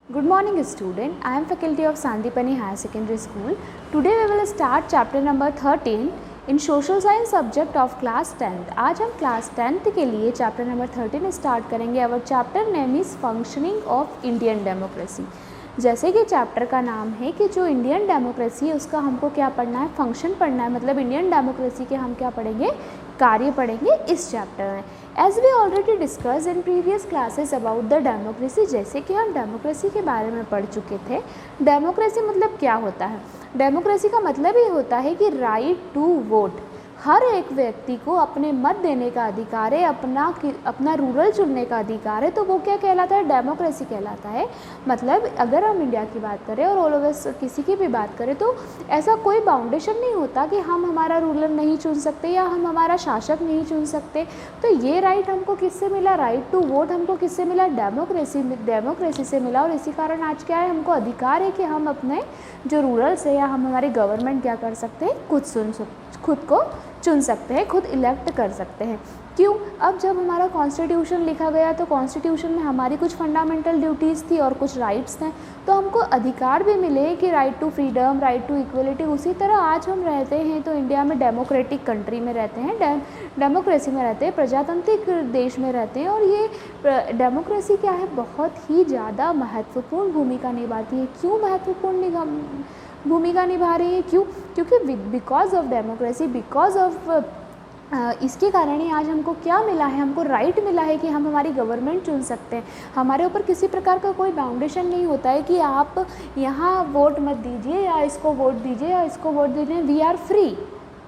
Good morning student, I am faculty of Sandipani Higher Secondary School. Today we will start chapter number 13 in social science subject of class 10th. आज हम class 10th के लिए chapter number 13 start करेंगे. Our chapter name is functioning of Indian democracy. जैसे कि chapter का नाम है कि जो इंडियन डेमोक्रेसी है उसका हमको क्या पढ़ना है, फंक्शन पढ़ना है. मतलब इंडियन डेमोक्रेसी के हम क्या पढ़ेंगे, कार्य पढ़ेंगे इस चैप्टर में. As we already discuss in previous classes about the democracy, जैसे कि हम डेमोक्रेसी के बारे में पढ़ चुके थे. डेमोक्रेसी मतलब क्या होता है? डेमोक्रेसी का मतलब ये होता है कि राइट टू वोट. हर एक व्यक्ति को अपने मत देने का अधिकार है, अपना रूरल चुनने का अधिकार है. तो वो क्या कहलाता है, डेमोक्रेसी कहलाता है. मतलब अगर हम इंडिया की बात करें और ऑल ओवर किसी की भी बात करें तो ऐसा कोई बाउंडेशन नहीं होता कि हम हमारा रूलर नहीं चुन सकते या हम हमारा शासक नहीं चुन सकते. तो ये राइट हमको किससे मिला, राइट टू वोट हमको किससे मिला, डेमोक्रेसी से मिला. और इसी कारण आज क्या है, हमको अधिकार है कि हम अपने जो रूरल्स है या हम हमारी गवर्नमेंट क्या कर सकते हैं, खुद को चुन सकते हैं, खुद इलेक्ट कर सकते हैं. क्यों? अब जब हमारा कॉन्स्टिट्यूशन लिखा गया तो कॉन्स्टिट्यूशन में हमारी कुछ फंडामेंटल ड्यूटीज़ थी और कुछ राइट्स थे. तो हमको अधिकार भी मिले कि right to freedom, right to equality. उसी तरह आज हम रहते हैं तो इंडिया में डेमोक्रेटिक कंट्री में रहते हैं, डेमोक्रेसी में रहते हैं, प्रजातांत्रिक देश में रहते हैं. और ये डेमोक्रेसी क्या है, बहुत ही ज़्यादा महत्वपूर्ण भूमिका निभाती है. क्यों महत्वपूर्ण भूमिका निभा रही है, क्यों? क्योंकि because of democracy, because of इसके कारण ही आज हमको क्या मिला है, हमको राइट मिला है कि हम हमारी गवर्नमेंट चुन सकते हैं. हमारे ऊपर किसी प्रकार का कोई बाउंडेशन नहीं होता है कि आप यहाँ वोट मत दीजिए या इसको वोट दीजिए या इसको वोट दीजिए. वी आर फ्री,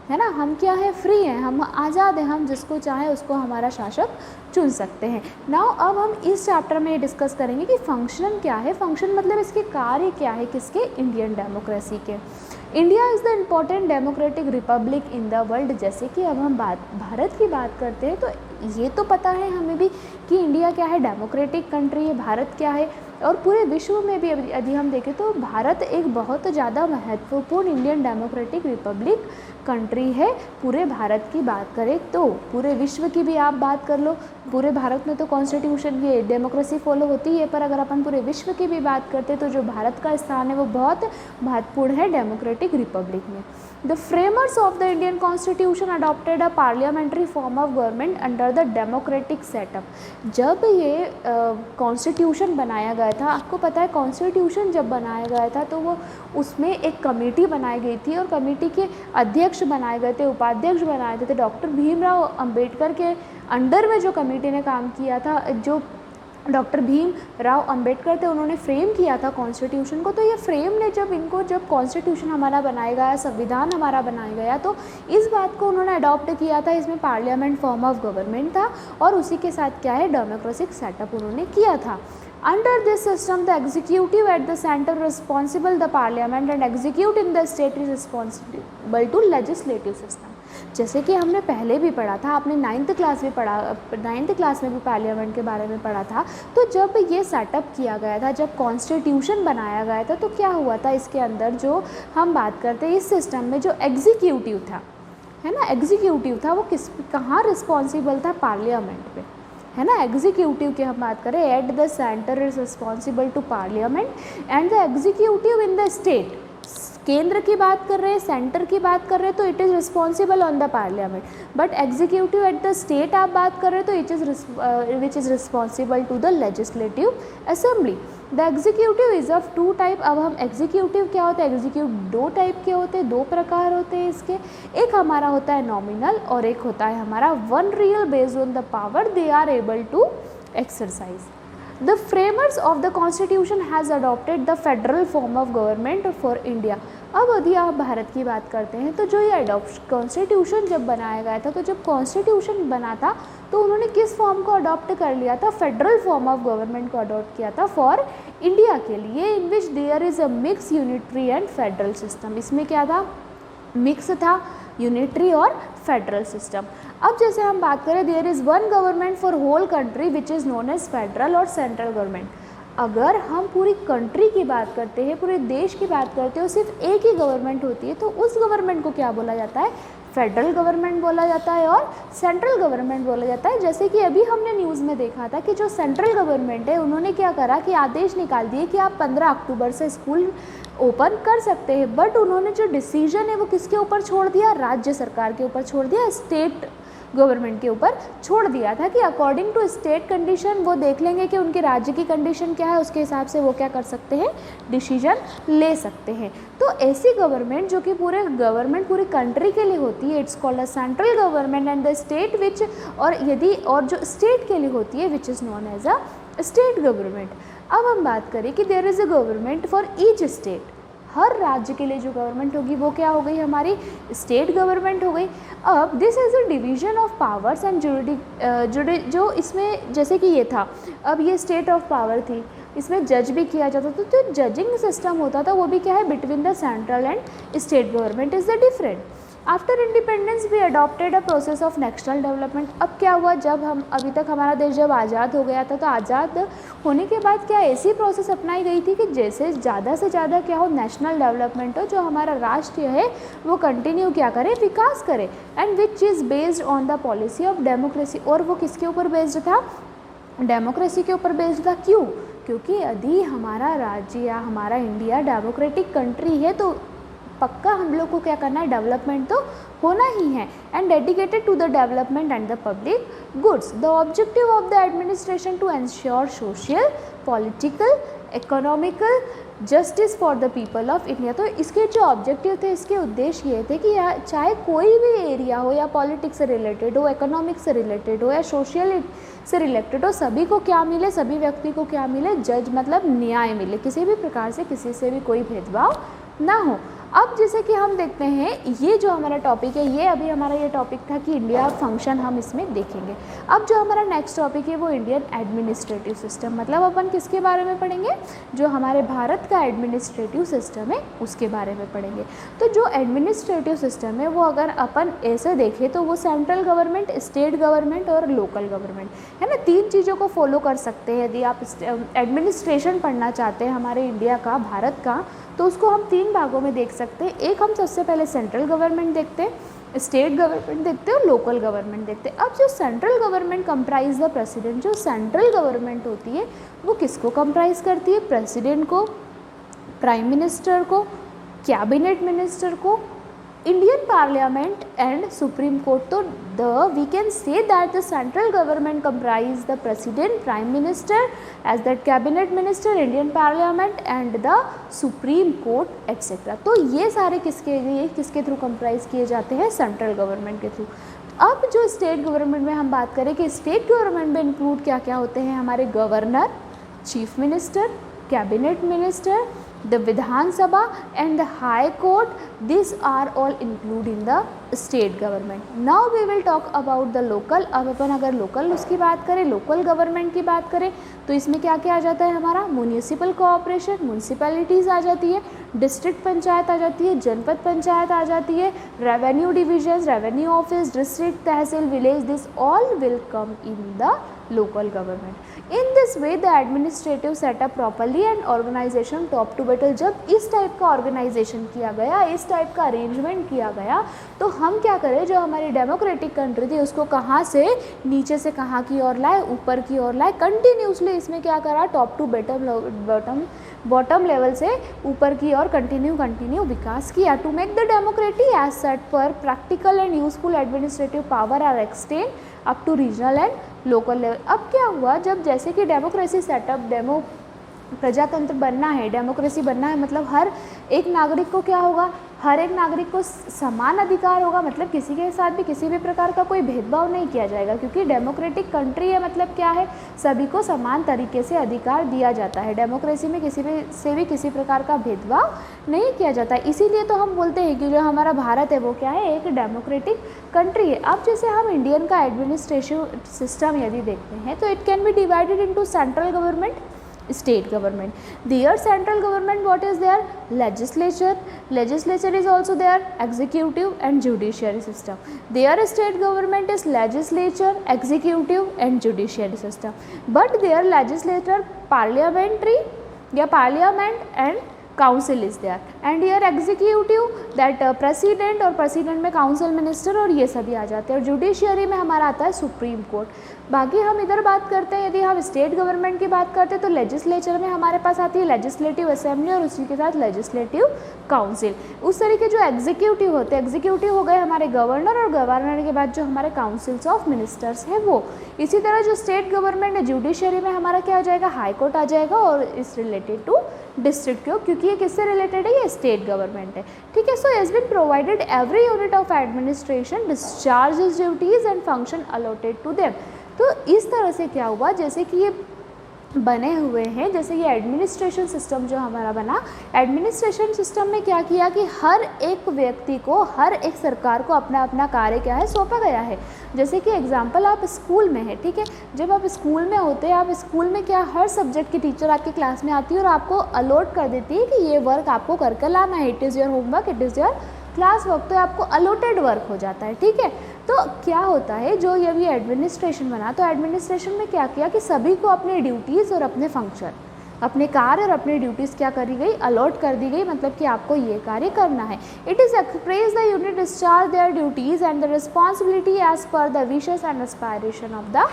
है ना. हम क्या है, फ्री हैं, हम आज़ाद हैं. हम जिसको चाहें उसको हमारा शासक चुन सकते हैं. नाउ अब हम इस चैप्टर में ये डिस्कस करेंगे कि फंक्शन क्या है. फंक्शन मतलब इसके कार्य क्या है, किसके, इंडियन डेमोक्रेसी के. India is the important democratic Republic in the world. जैसे कि अब हम भारत की बात करते हैं तो ये तो पता है हमें भी कि इंडिया क्या है, डेमोक्रेटिक कंट्री है. भारत क्या है, और पूरे विश्व में भी यदि हम देखें तो भारत एक बहुत ज़्यादा महत्वपूर्ण इंडियन डेमोक्रेटिक रिपब्लिक कंट्री है. पूरे भारत की बात करें तो पूरे विश्व की भी आप बात कर लो, पूरे भारत में तो कॉन्स्टिट्यूशन ये डेमोक्रेसी फॉलो होती है. पर अगर अपन पूरे विश्व की भी बात करते हैं तो जो भारत का स्थान है वो बहुत महत्वपूर्ण है डेमोक्रेटिक रिपब्लिक में. The framers of the Indian constitution adopted a parliamentary form of government under the democratic setup. जब ये कॉन्स्टिट्यूशन बनाया गया था, आपको पता है कॉन्स्टिट्यूशन जब बनाया गया था तो वो उसमें एक कमेटी बनाई गई थी और कमेटी के अध्यक्ष बनाए गए थे, उपाध्यक्ष बनाए थे डॉक्टर भीमराव अंबेडकर के अंडर में जो कमेटी ने काम किया था. जो डॉक्टर भीमराव अंबेडकर थे उन्होंने फ्रेम किया था कॉन्स्टिट्यूशन को. तो ये फ्रेम ने जब कॉन्स्टिट्यूशन हमारा बनाया गया, संविधान हमारा बनाया गया, तो इस बात को उन्होंने अडॉप्ट किया था. इसमें पार्लियामेंट फॉर्म ऑफ गवर्नमेंट था और उसी के साथ क्या है, डेमोक्रेटिक सेटअप उन्होंने किया था. Under this system, the executive at the center responsible the parliament and execute in the state is responsible to legislative system. जैसे कि हमने पहले भी पढ़ा था, आपने 9th क्लास में भी पार्लियामेंट के बारे में पढ़ा था. तो जब ये सेटअप किया गया था, जब कॉन्स्टिट्यूशन बनाया गया था, तो क्या हुआ था, इसके अंदर जो हम बात करते हैं इस सिस्टम में जो एग्जीक्यूटिव था, है ना, एग्जीक्यूटिव था वो कहाँ रिस्पॉन्सिबल था, पार्लियामेंट पे, है ना. एग्जीक्यूटिव की हम बात करें, at the centre is responsible to parliament and the executive in the state. केंद्र की बात कर रहे हैं, सेंटर की बात कर रहे हैं तो it is responsible on the parliament. But executive at the state आप बात कर रहे हैं तो which is responsible to the legislative assembly. The executive is of two type. अब हम एग्जीक्यूटिव क्या होता है, एग्जीक्यूटिव दो टाइप के होते हैं, दो प्रकार होते हैं इसके. एक हमारा होता है नॉमिनल और एक होता है हमारा one real based on the power they are able to exercise. The framers of the constitution has adopted the federal form of government for India. अब यदि आप भारत की बात करते हैं तो जो ये कॉन्स्टिट्यूशन जब बनाया गया था, तो जब कॉन्स्टिट्यूशन बना था तो उन्होंने किस फॉर्म को अडॉप्ट कर लिया था, फेडरल फॉर्म ऑफ गवर्नमेंट को अडॉप्ट किया था फॉर इंडिया के लिए, in which there is a mix unitary and federal system. इसमें क्या था, मिक्स था, यूनिटरी और फेडरल सिस्टम. अब जैसे हम बात करें, there is one government for whole country which is known as federal और सेंट्रल गवर्नमेंट. अगर हम पूरी कंट्री की बात करते हैं, पूरे देश की बात करते हैं और सिर्फ एक ही गवर्नमेंट होती है तो उस गवर्नमेंट को क्या बोला जाता है, फेडरल गवर्नमेंट बोला जाता है और सेंट्रल गवर्नमेंट बोला जाता है। जैसे कि अभी हमने न्यूज़ में देखा था कि जो सेंट्रल गवर्नमेंट है उन्होंने क्या करा कि आदेश निकाल दिए कि आप 15 अक्टूबर से स्कूल ओपन कर सकते हैं, बट उन्होंने जो डिसीजन है वो किसके ऊपर छोड़ दिया, राज्य सरकार के ऊपर छोड़ दिया, स्टेट गवर्नमेंट के ऊपर छोड़ दिया था कि अकॉर्डिंग टू स्टेट कंडीशन वो देख लेंगे कि उनके राज्य की कंडीशन क्या है, उसके हिसाब से वो क्या कर सकते हैं, डिसीजन ले सकते हैं। तो ऐसी गवर्नमेंट जो कि पूरी कंट्री के लिए होती है, it's called a central government and the state which, और जो स्टेट के लिए होती है which is known as a state government. अब हम बात करें कि there is a government for each state, हर राज्य के लिए जो गवर्नमेंट होगी वो क्या हो गई, हमारी स्टेट गवर्नमेंट हो गई। अब this is a division of powers and जो इसमें जैसे कि ये था, अब ये स्टेट ऑफ पावर थी, इसमें जज भी किया जाता था, तो जजिंग सिस्टम होता था वो भी क्या है, between the central and state government is the different. After independence we adopted a process of national development. अब क्या हुआ, जब हम अभी तक हमारा देश जब आज़ाद हो गया था, तो आज़ाद होने के बाद क्या ऐसी प्रोसेस अपनाई गई थी कि जैसे ज़्यादा से ज़्यादा क्या हो, नेशनल डेवलपमेंट हो, जो हमारा राष्ट्र है वो कंटिन्यू क्या करे, विकास करे, and which is based on the policy of democracy. और वो किसके ऊपर बेस्ड था, डेमोक्रेसी के ऊपर बेस्ड था। क्यों, क्योंकि यदि हमारा राज्य या हमारा इंडिया डेमोक्रेटिक कंट्री है तो पक्का हम लोग को क्या करना है, डेवलपमेंट तो होना ही है, and dedicated to the development and the public goods. The objective of the administration to ensure social, political, economical justice for the people of India. तो इसके जो ऑब्जेक्टिव थे, इसके उद्देश्य ये थे कि चाहे कोई भी एरिया हो, या पॉलिटिक्स से रिलेटेड हो, इकोनॉमिक्स से रिलेटेड हो, या सोशल से रिलेटेड हो, सभी को क्या मिले, सभी व्यक्ति को क्या मिले, जज मतलब न्याय मिले, किसी भी प्रकार से किसी से भी कोई भेदभाव ना हो। अब जैसे कि हम देखते हैं, ये जो हमारा टॉपिक है, ये अभी हमारा ये टॉपिक था कि इंडिया फंक्शन हम इसमें देखेंगे। अब जो हमारा नेक्स्ट टॉपिक है वो इंडियन एडमिनिस्ट्रेटिव सिस्टम, मतलब अपन किसके बारे में पढ़ेंगे, जो हमारे भारत का एडमिनिस्ट्रेटिव सिस्टम है उसके बारे में पढ़ेंगे। तो जो एडमिनिस्ट्रेटिव सिस्टम है वो अगर अपन ऐसे देखें तो वो सेंट्रल गवर्नमेंट, स्टेट गवर्नमेंट और लोकल गवर्नमेंट है ना, तीन चीज़ों को फॉलो कर सकते हैं। यदि आप एडमिनिस्ट्रेशन पढ़ना चाहते हैं हमारे इंडिया का, भारत का, तो उसको हम तीन भागों में देख सकते हैं। एक हम सबसे पहले सेंट्रल गवर्नमेंट देखते हैं, स्टेट गवर्नमेंट देखते हैं और लोकल गवर्नमेंट देखते हैं। अब जो central government comprise the president, जो सेंट्रल गवर्नमेंट होती है वो किसको कंप्राइज करती है, प्रेसिडेंट को, प्राइम मिनिस्टर को, कैबिनेट मिनिस्टर को, Indian parliament and supreme court. तो we can say that the central government comprise the president, prime minister as that cabinet minister, Indian parliament and the supreme court et cetera. तो ये सारे किसके through comprise किए जाते हैं, central government के through. अब जो स्टेट गवर्नमेंट में हम बात करें कि स्टेट गवर्नमेंट में इंक्लूड क्या क्या होते हैं, हमारे governor, chief minister, cabinet minister, the Vidhan Sabha and the High Court, these are all included in the state government. Now we will talk about the local. अब अपन अगर लोकल उसकी बात करें, लोकल गवर्नमेंट की बात करें, तो इसमें क्या क्या आ जाता है, हमारा म्यूनिसिपल कोऑपरेशन, म्यूनिसिपैलिटीज़ आ जाती है, डिस्ट्रिक्ट पंचायत आ जाती है, जनपद पंचायत आ जाती है, revenue divisions, revenue office, district, tehsil, village, this all will come in the local government. In this way the administrative setup properly and organization top to bottom, जब इस type का ऑर्गेनाइजेशन किया गया, इस टाइप का अरेंजमेंट किया गया, तो हम क्या करें, जो हमारी डेमोक्रेटिक कंट्री थी उसको कहाँ से नीचे से कहाँ की ओर लाए, ऊपर की ओर लाए, कंटिन्यूसली इसमें क्या करा, टॉप टू बॉटम लेवल से ऊपर की ओर कंटिन्यू विकास किया। To make the democracy as set per practical and useful administrative power are extend up to regional and local level. अब क्या हुआ, जब जैसे कि डेमोक्रेसी सेटअप, प्रजातंत्र बनना है, डेमोक्रेसी बनना है, मतलब हर एक नागरिक को क्या होगा, हर एक नागरिक को समान अधिकार होगा, मतलब किसी के साथ भी किसी भी प्रकार का कोई भेदभाव नहीं किया जाएगा, क्योंकि डेमोक्रेटिक कंट्री है, मतलब क्या है, सभी को समान तरीके से अधिकार दिया जाता है। डेमोक्रेसी में किसी प्रकार का भेदभाव नहीं किया जाता, इसीलिए तो हम बोलते हैं कि जो हमारा भारत है वो क्या है, एक डेमोक्रेटिक कंट्री है। अब जैसे हम इंडियन का एडमिनिस्ट्रेटिव सिस्टम यदि देखते हैं, तो it can be divided into central government, state government. Their central government, what is their legislature is also their executive and judiciary system. Their state government is legislature, executive and judiciary system, but their legislature parliamentary या parliament and council is there, and year executive that president, और president में council minister और ये सभी आ जाते हैं। और judiciary में हमारा आता है सुप्रीम कोर्ट। बाकी हम इधर बात करते हैं, यदि हम स्टेट गवर्नमेंट की बात करते हैं तो लेजिस्लेचर में हमारे पास आती है लेजिस्लेटिव असेंबली और उसी के साथ लेजिस्लेटिव काउंसिल। उस तरीके जो एग्जीक्यूटिव होते हैं, एग्जीक्यूटिव हो गए हमारे गवर्नर, और गवर्नर के बाद जो हमारे काउंसिल्स ऑफ मिनिस्टर्स हैं वो। इसी तरह जो स्टेट गवर्नमेंट है, जुडिशरी में हमारा क्या हो जाएगा, हाई कोर्ट आ जाएगा, और इस रिलेटेड टू डिस्ट्रिक्ट क्यों, क्योंकि ये किससे रिलेटेड है, ये स्टेट गवर्नमेंट है। ठीक है, so has been provided every unit of administration discharge his duties and function allotted to them. तो इस तरह से क्या हुआ, जैसे कि ये बने हुए हैं, जैसे ये एडमिनिस्ट्रेशन सिस्टम जो हमारा बना, एडमिनिस्ट्रेशन सिस्टम में क्या किया कि हर एक व्यक्ति को, हर एक सरकार को अपना अपना कार्य क्या है, सौंपा गया है। जैसे कि एग्जांपल आप स्कूल में है, ठीक है, जब आप स्कूल में होते हैं, आप स्कूल में क्या, हर सब्जेक्ट की टीचर आपकी क्लास में आती है और आपको अलॉट कर देती है कि ये वर्क आपको करके लाना है, it is your homework, it is your class work, तो आपको अलॉटेड वर्क हो जाता है। ठीक है, तो क्या होता है, जो ये एडमिनिस्ट्रेशन बना, तो एडमिनिस्ट्रेशन में क्या किया कि सभी को अपने ड्यूटीज़ और अपने फंक्शन, अपने कार्य और अपने ड्यूटीज़ क्या करी गई, अलॉट कर दी गई, मतलब कि आपको ये कार्य करना है। It is express the unit discharge their duties and the responsibility as per the wishes and aspiration of the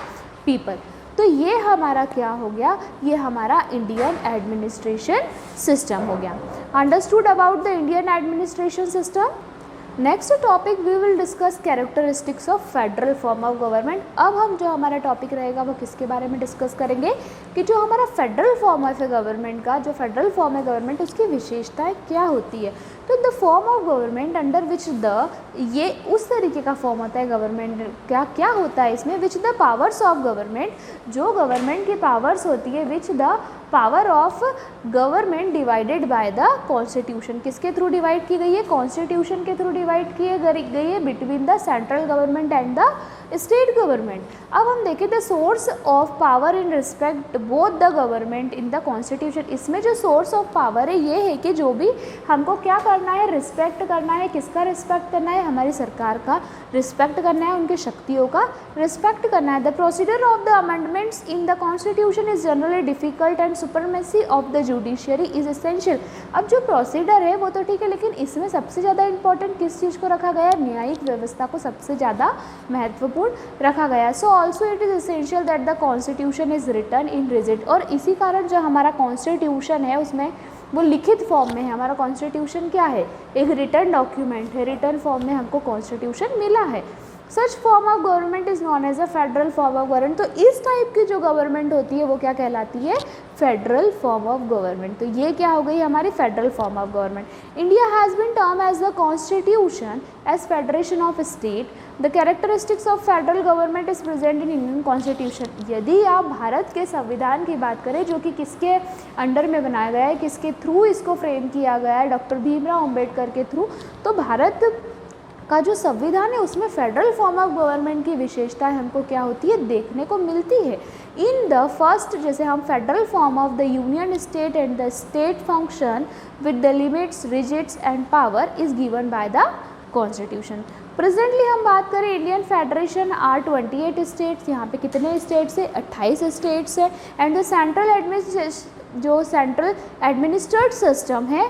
people. तो ये हमारा क्या हो गया, ये हमारा इंडियन एडमिनिस्ट्रेशन सिस्टम हो गया। Understood about the Indian administration system. Next topic we will discuss characteristics of federal form of government. अब हम जो हमारा टॉपिक रहेगा वो किसके बारे में डिस्कस करेंगे कि जो हमारा फेडरल फॉर्म ऑफ गवर्नमेंट का, जो फेडरल फॉर्म है गवर्नमेंट, उसकी विशेषताएं क्या होती है। तो the form of government under which the, ये उस तरीके का फॉर्म होता है गवर्नमेंट, क्या होता है इसमें, which the powers of government, जो गवर्नमेंट की पावर्स होती है, which the power of government divided by the constitution, किसके थ्रू डिवाइड की गई है, कॉन्स्टिट्यूशन के थ्रू डिवाइड की गई है between the central government and the state government. अब हम देखें the source of power in respect both the government in the constitution. इसमें जो सोर्स ऑफ पावर है ये है कि जो भी हमको क्या करना है, रिस्पेक्ट करना है, किसका रिस्पेक्ट करना है, हमारी सरकार का रिस्पेक्ट करना है, उनकी शक्तियों का रिस्पेक्ट करना है। The procedure of the amendments in the constitution is generally difficult and supremacy of the judiciary is essential. अब जो प्रोसीडर है वो तो ठीक है, लेकिन इसमें सबसे ज़्यादा इंपॉर्टेंट किस चीज़ को रखा गया है, न्यायिक व्यवस्था को सबसे ज़्यादा महत्वपूर्ण रखा गया। So also it is essential that the constitution is written in rigid, और इसी कारण जो हमारा कॉन्स्टिट्यूशन है उसमें वो लिखित फॉर्म में है। हमारा कॉन्स्टिट्यूशन क्या है, एक रिटन डॉक्यूमेंट है, रिटन फॉर्म में हमको कॉन्स्टिट्यूशन मिला है। Such form of government is known as a federal form of government. तो इस टाइप की जो गवर्नमेंट होती है वो क्या कहलाती है, फेडरल फॉर्म ऑफ गवर्नमेंट। तो ये क्या हो गई हमारी federal form of government. India has been term as the constitution as federation of state. The characteristics of federal government is present in Indian constitution. यदि आप भारत के संविधान की बात करें, जो कि किसके अंडर में बनाया गया है, किसके थ्रू इसको फ्रेम किया गया है, डॉक्टर भीमराव अम्बेडकर के थ्रू, तो भारत का जो संविधान है उसमें फेडरल फॉर्म ऑफ गवर्नमेंट की विशेषताएं हमको क्या होती है, देखने को मिलती है। इन द फर्स्ट, जैसे हम federal form of the union state and the state function with the limits, rights and power is given by the constitution. Presently हम बात करें इंडियन फेडरेशन आर 28 स्टेट्स। यहाँ पे कितने स्टेट्स है, 28 स्टेट्स है। एंड द सेंट्रल एडमिनिस्ट्रेशन, जो central administered system है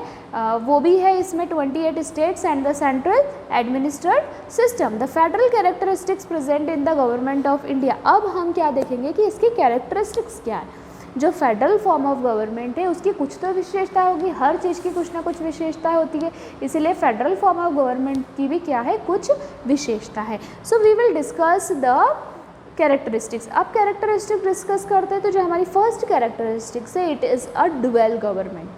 वो भी है इसमें 28 states and the central administered system. The federal characteristics present in the government of India. अब हम क्या देखेंगे कि इसकी कैरेक्टरिस्टिक्स क्या है। जो फेडरल फॉर्म ऑफ गवर्नमेंट है उसकी कुछ तो विशेषता होगी, हर चीज़ की कुछ ना कुछ विशेषता होती है, इसीलिए फेडरल फॉर्म ऑफ गवर्नमेंट की भी क्या है, कुछ विशेषता है। So we will discuss the characteristics. अब कैरेक्टरिस्टिक डिस्कस करते हैं तो जो हमारी फर्स्ट कैरेक्टरिस्टिक्स है, it is a dual government,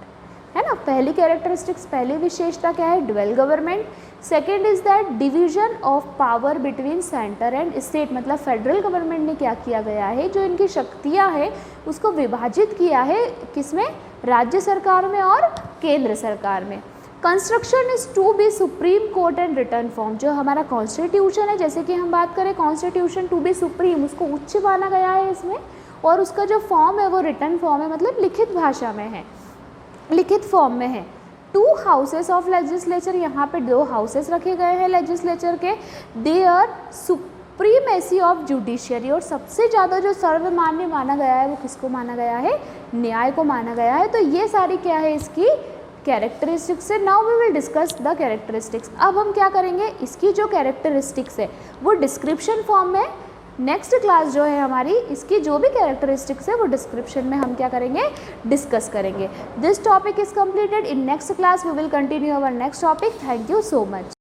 है ना। पहली कैरेक्टरिस्टिक्स, पहली विशेषता क्या है, dual government. Second is that division of power between centre and state, मतलब फेडरल गवर्नमेंट ने क्या किया गया है, जो इनकी शक्तियाँ हैं उसको विभाजित किया है, किसमें, राज्य सरकार में और केंद्र सरकार में। Construction is to be supreme court and written form. जो हमारा कॉन्स्टिट्यूशन है, जैसे कि हम बात करें कॉन्स्टिट्यूशन टू बी सुप्रीम, उसको उच्च माना गया है इसमें, और उसका जो फॉर्म है वो रिटर्न फॉर्म है, मतलब लिखित भाषा में है, लिखित फॉर्म में है। टू हाउसेस ऑफ लेजिस्लेचर, यहाँ पे 2 हाउसेस रखे गए हैं लेजिस्लेचर के। They are supremacy of judiciary, और सबसे ज़्यादा जो सर्वमान्य माना गया है वो किसको माना गया है, न्याय को माना गया है। तो ये सारी क्या है इसकी कैरेक्टरिस्टिक्स है। Now we will discuss the characteristics. अब हम क्या करेंगे, इसकी जो कैरेक्टरिस्टिक्स है वो डिस्क्रिप्शन फॉर्म में, नेक्स्ट क्लास जो है हमारी, इसकी जो भी कैरेक्टरिस्टिक्स है वो डिस्क्रिप्शन में हम क्या करेंगे, डिस्कस करेंगे। This topic is completed. In next class we will continue our next topic. Thank you so much.